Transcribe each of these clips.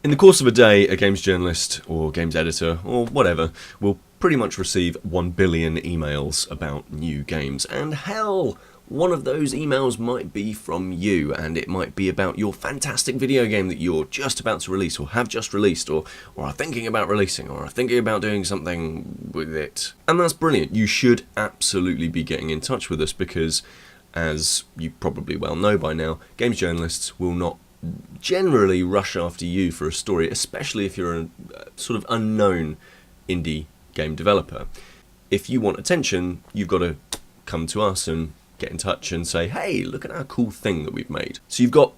In the course of a day, a games journalist or games editor or whatever will pretty much receive 1 billion emails about new games. And hell, one of those emails might be from you, and it might be about your fantastic video game that you're just about to release or have just released or are thinking about releasing or are thinking about doing something with it. And that's brilliant. You should absolutely be getting in touch with us because, as you probably well know by now, games journalists will not generally rush after you for a story, especially if you're a sort of unknown indie game developer. If you want attention, you've got to come to us and get in touch and say, hey, look at our cool thing that we've made. So you've got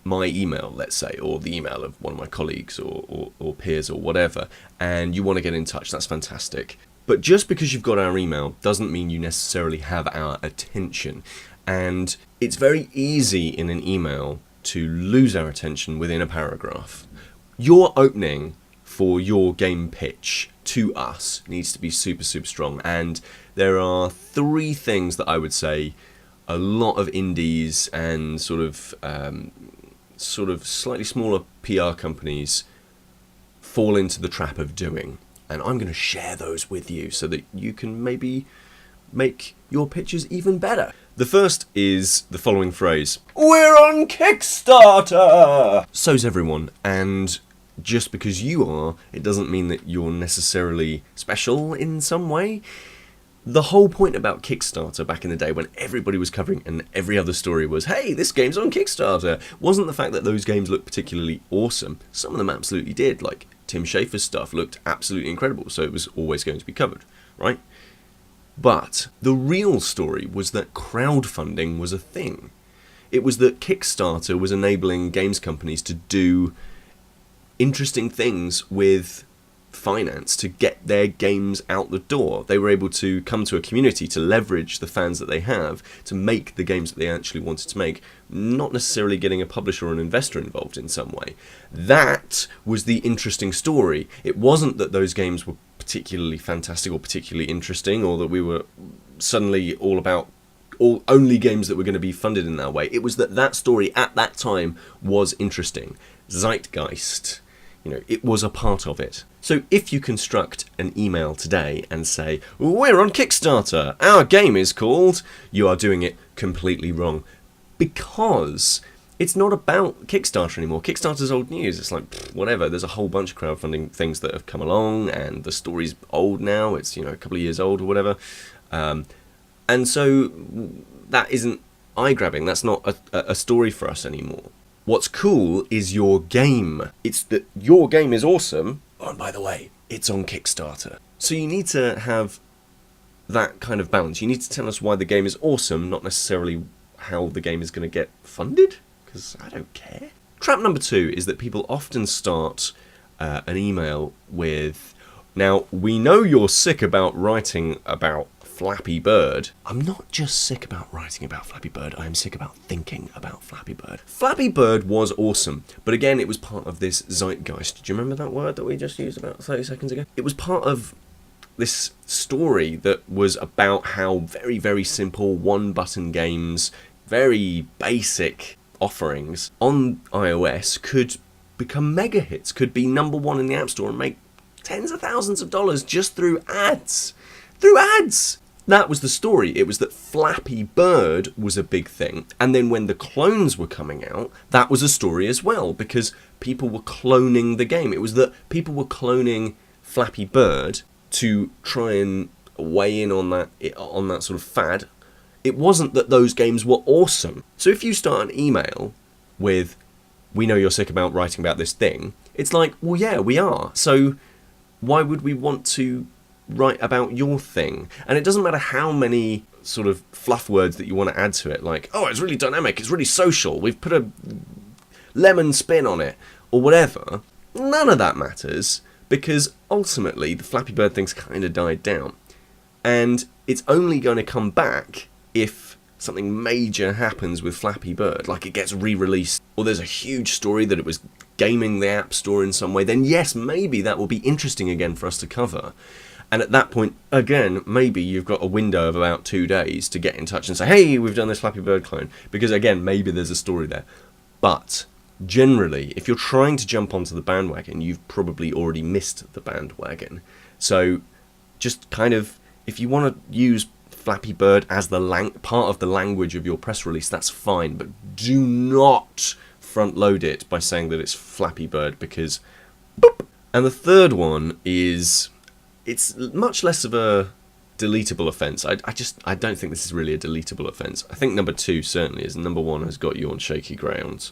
my email, let's say, or the email of one of my colleagues or peers or whatever, and you want to get in touch. That's fantastic. But just because you've got our email doesn't mean you necessarily have our attention. And it's very easy in an email to lose our attention within a paragraph. Your opening for your game pitch to us needs to be super, super strong. And there are 3 things that I would say a lot of indies and sort of slightly smaller PR companies fall into the trap of doing. And I'm going to share those with you so that you can maybe make your pitches even better. The first is the following phrase: we're on Kickstarter! So's everyone, and just because you are, it doesn't mean that you're necessarily special in some way. The whole point about Kickstarter back in the day, when everybody was covering and every other story was, hey, this game's on Kickstarter, wasn't the fact that those games looked particularly awesome. Some of them absolutely did, like Tim Schafer's stuff looked absolutely incredible, so it was always going to be covered, right? But the real story was that crowdfunding was a thing. It was that Kickstarter was enabling games companies to do interesting things with finance to get their games out the door. They were able to come to a community to leverage the fans that they have to make the games that they actually wanted to make, not necessarily getting a publisher or an investor involved in some way. That was the interesting story. It wasn't that those games were particularly fantastic or particularly interesting, or that we were suddenly all about only games that were going to be funded in that way. It was that story at that time was interesting. Zeitgeist. It was a part of it. So if you construct an email today and say, we're on Kickstarter, our game is called, you are doing it completely wrong. Because it's not about Kickstarter anymore. Kickstarter's old news. It's like, whatever. There's a whole bunch of crowdfunding things that have come along, and the story's old now. It's, a couple of years old or whatever. And so that isn't eye-grabbing. That's not a story for us anymore. What's cool is your game. It's that your game is awesome. Oh, and by the way, it's on Kickstarter. So you need to have that kind of balance. You need to tell us why the game is awesome, not necessarily how the game is going to get funded, because I don't care. Trap number 2 is that people often start an email with, now, we know you're sick about writing about Flappy Bird. I'm not just sick about writing about Flappy Bird, I am sick about thinking about Flappy Bird. Flappy Bird was awesome, but again, it was part of this zeitgeist. Do you remember that word that we just used about 30 seconds ago? It was part of this story that was about how very, very simple one-button games, very basic offerings on iOS could become mega hits, could be number 1 in the App Store and make tens of thousands of dollars just through ads. Through ads! That was the story. It was that Flappy Bird was a big thing. And then when the clones were coming out, that was a story as well, because people were cloning the game. It was that people were cloning Flappy Bird to try and weigh in on that sort of fad. It wasn't that those games were awesome. So if you start an email with, we know you're sick about writing about this thing, it's like, well, yeah, we are. So why would we want to write about your thing? And it doesn't matter how many sort of fluff words that you want to add to it, like, oh, it's really dynamic, it's really social, we've put a lemon spin on it, or whatever. None of that matters, because ultimately the Flappy Bird thing's kind of died down. And it's only going to come back if something major happens with Flappy Bird, like it gets re-released, or there's a huge story that it was gaming the App Store in some way, then yes, maybe that will be interesting again for us to cover. And at that point, again, maybe you've got a window of about 2 days to get in touch and say, hey, we've done this Flappy Bird clone. Because again, maybe there's a story there. But generally, if you're trying to jump onto the bandwagon, you've probably already missed the bandwagon. So just kind of, if you want to use Flappy Bird as the part of the language of your press release, that's fine, but do not front load it by saying that it's Flappy Bird, because boop. And the third one is, it's much less of a deletable offence. I don't think this is really a deletable offence. I think number 2 certainly is. Number 1 has got you on shaky grounds.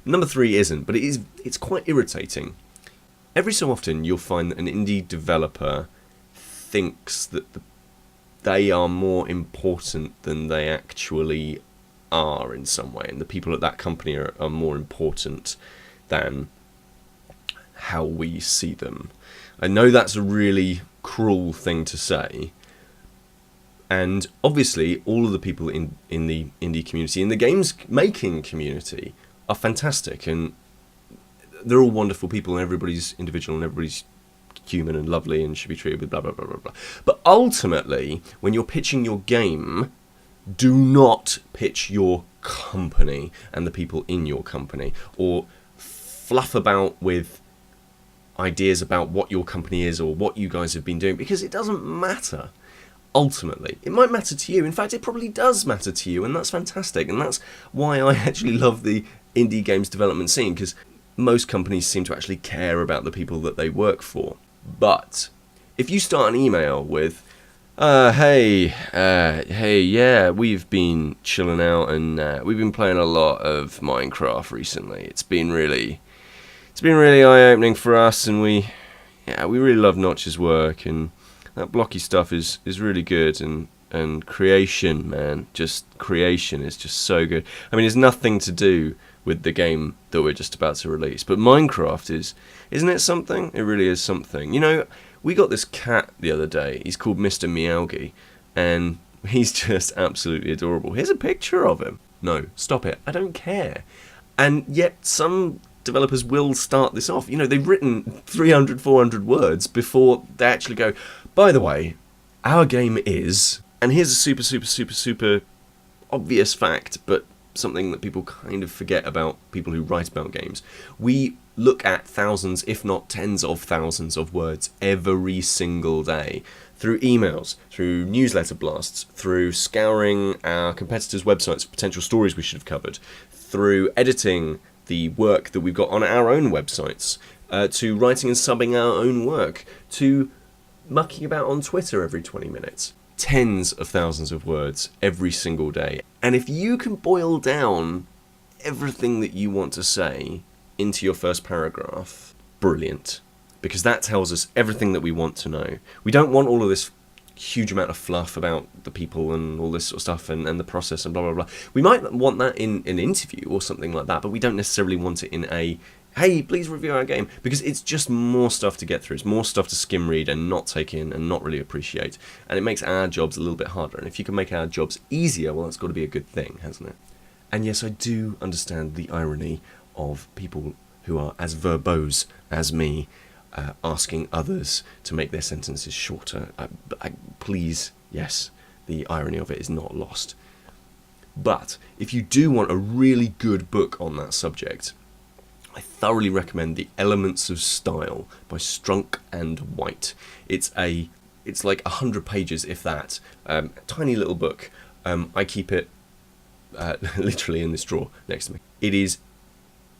Number 3 isn't, but it's quite irritating. Every so often you'll find that an indie developer thinks that they are more important than they actually are in some way, and the people at that company are more important than how we see them. I know that's a really cruel thing to say, and obviously all of the people in the indie community, in the games making community, are fantastic, and they're all wonderful people, and everybody's individual, and everybody's human and lovely and should be treated with blah blah blah blah blah. But ultimately, when you're pitching your game, do not pitch your company and the people in your company, or fluff about with ideas about what your company is or what you guys have been doing, because it doesn't matter. Ultimately, it might matter to you. In fact, it probably does matter to you, and that's fantastic. And that's why I actually love the indie games development scene, because most companies seem to actually care about the people that they work for. But if you start an email with, hey, yeah, we've been chilling out, and we've been playing a lot of Minecraft recently. It's been really eye-opening for us, and we really love Notch's work, and that blocky stuff is really good, and creation, man, just creation is just so good. I mean, it's nothing to do with the game that we're just about to release, but Minecraft isn't it something? It really is something. You know, we got this cat the other day. He's called Mr. Meowgy, and he's just absolutely adorable. Here's a picture of him. No, stop it. I don't care. And yet some developers will start this off. You know, they've written 300, 400 words before they actually go, by the way, our game is, and here's a super, super, super, super obvious fact, but something that people kind of forget about people who write about games. We look at thousands, if not tens of thousands of words every single day, through emails, through newsletter blasts, through scouring our competitors' websites for potential stories we should have covered, through editing the work that we've got on our own websites, to writing and subbing our own work, to mucking about on Twitter every 20 minutes. Tens of thousands of words every single day. And if you can boil down everything that you want to say into your first paragraph, brilliant. Because that tells us everything that we want to know. We don't want all of this huge amount of fluff about the people and all this sort of stuff and the process and blah, blah, blah. We might want that in an interview or something like that, but we don't necessarily want it in a, hey, please review our game, because it's just more stuff to get through. It's more stuff to skim read and not take in and not really appreciate. And it makes our jobs a little bit harder. And if you can make our jobs easier, well, that's got to be a good thing, hasn't it? And yes, I do understand the irony of people who are as verbose as me asking others to make their sentences shorter. Please, yes, the irony of it is not lost. But if you do want a really good book on that subject, I thoroughly recommend The Elements of Style by Strunk and White. It's like 100 pages, if that. Tiny little book. I keep it literally in this drawer next to me. It is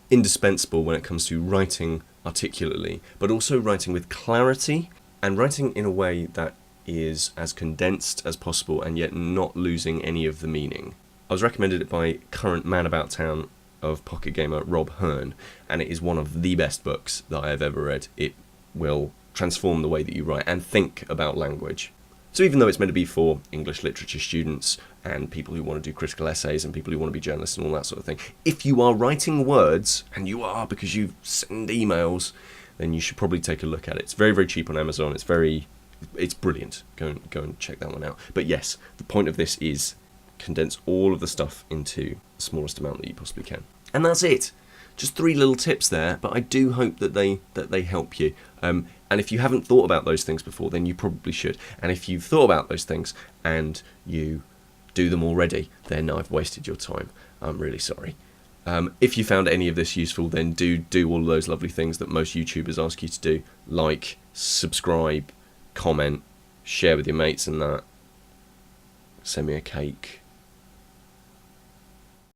indispensable when it comes to writing articulately, but also writing with clarity and writing in a way that is as condensed as possible and yet not losing any of the meaning. I was recommended it by current man about town of Pocket Gamer, Rob Hearn, and it is one of the best books that I have ever read. It will transform the way that you write and think about language. So even though it's meant to be for English literature students and people who want to do critical essays and people who want to be journalists and all that sort of thing, if you are writing words, and you are because you send emails, then you should probably take a look at it. It's very, very cheap on Amazon. It's brilliant. Go and check that one out. But yes, the point of this is condense all of the stuff into the smallest amount that you possibly can. And that's it. Just 3 little tips there, but I do hope that they help you. And if you haven't thought about those things before, then you probably should. And if you've thought about those things and you do them already, then I've wasted your time. I'm really sorry. If you found any of this useful, then do all of those lovely things that most YouTubers ask you to do, like, subscribe, comment, share with your mates and that, send me a cake.